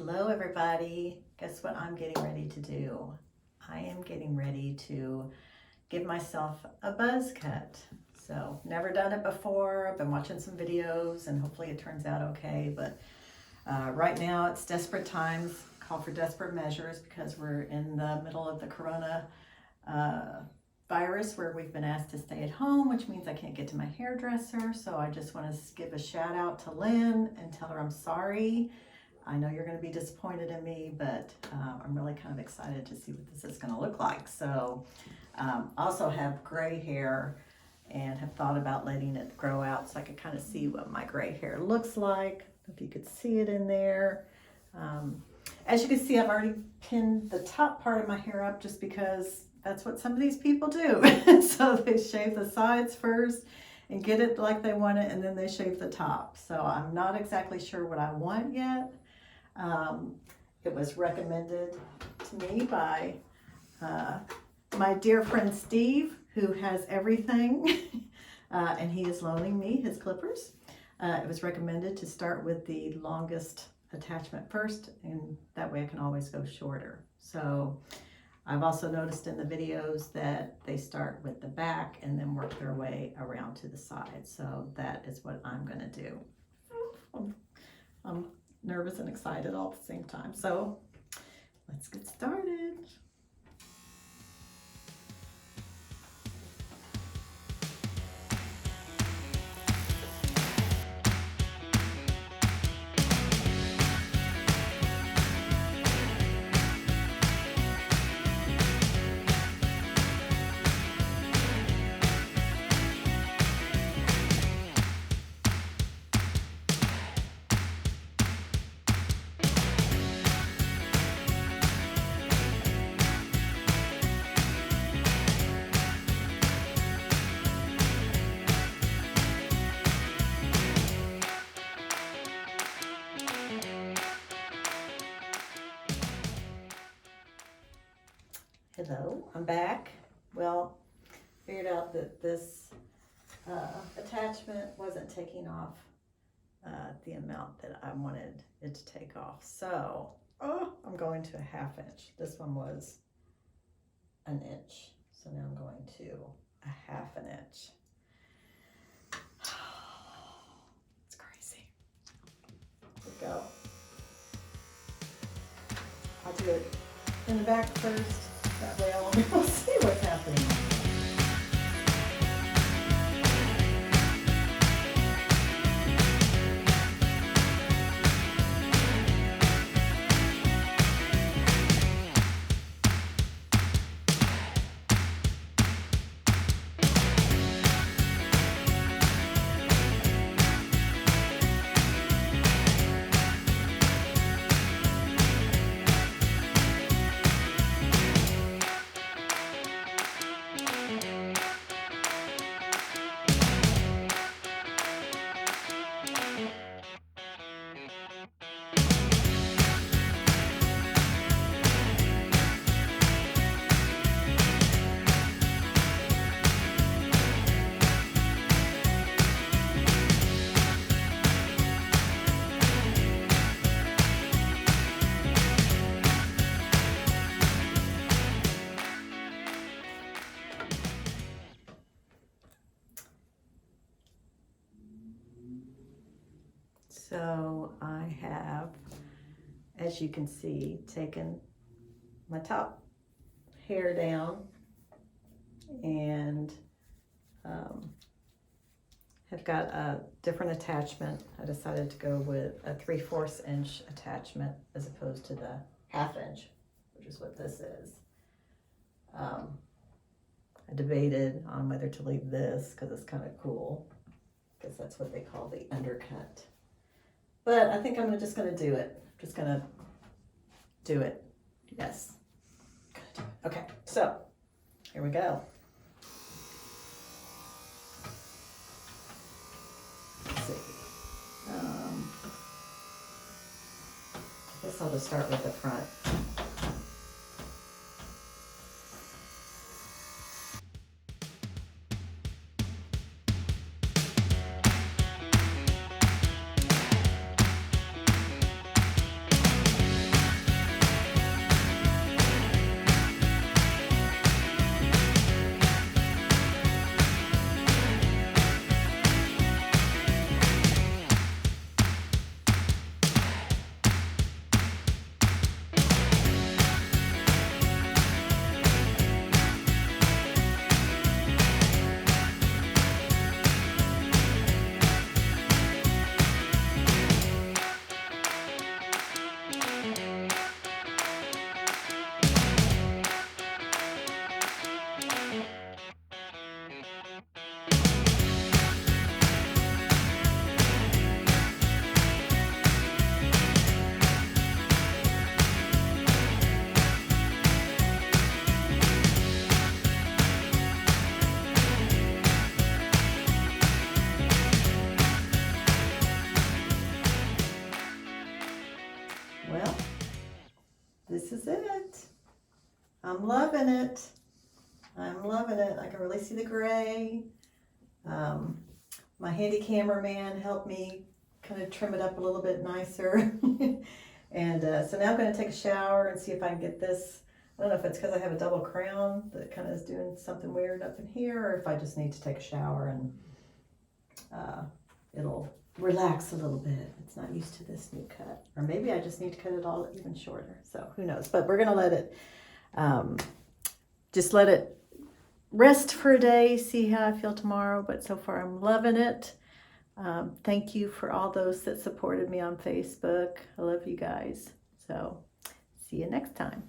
Hello everybody. Guess what I'm getting ready to do? I am getting ready to give myself a buzz cut. So never done it before. I've been watching some videos and hopefully it turns out okay. But right now it's desperate times, call for desperate measures because we're in the middle of the corona virus where we've been asked to stay at home, which means I can't get to my hairdresser. So I just want to give a shout out to Lynn and tell her I'm sorry. I know you're going to be disappointed in me, but I'm really kind of excited to see what this is going to look like. So also have gray hair and have thought about letting it grow out so I could kind of see what my gray hair looks like. If you could see it in there. As you can see, I've already pinned the top part of my hair up just because that's what some of these people do. So they shave the sides first and get it like they want it, and then they shave the top. So I'm not exactly sure what I want yet. It was recommended to me by my dear friend Steve, who has everything, and he is loaning me his clippers. It was recommended to start with the longest attachment first, and that way I can always go shorter. So I've also noticed in the videos that they start with the back and then work their way around to the side. So that is what I'm going to do. I'm nervous and excited all at the same time. So let's get started. Hello, I'm back. Well, figured out that this attachment wasn't taking off the amount that I wanted it to take off. So, I'm going to a 1/2 inch. This one was 1 inch. So now I'm going to a 1/2 inch. It's crazy. Here we go. I'll do it in the back first. That way I'll see what's happening. So I have, as you can see, taken my top hair down and have got a different attachment. I decided to go with a 3/4 inch attachment as opposed to the 1/2 inch, which is what this is. I debated on whether to leave this because it's kind of cool, because that's what they call the undercut. But I think I'm just going to do it. Just going to do it. Yes. Gonna do it. Okay, so here we go. Let's see. I guess I'll just start with the front. this is it. I'm loving it. I'm loving it. I can really see the gray. My handy cameraman helped me kind of trim it up a little bit nicer. And so now I'm going to take a shower and see if I can get this. I don't know if it's because I have a double crown that kind of is doing something weird up in here, or if I just need to take a shower and it'll relax a little bit. It's not used to this new cut. Or maybe I just need to cut it all even shorter. So who knows? But we're going to let it, just let it rest for a day, see how I feel tomorrow. But so far I'm loving it. Thank you for all those that supported me on Facebook. I love you guys. So see you next time.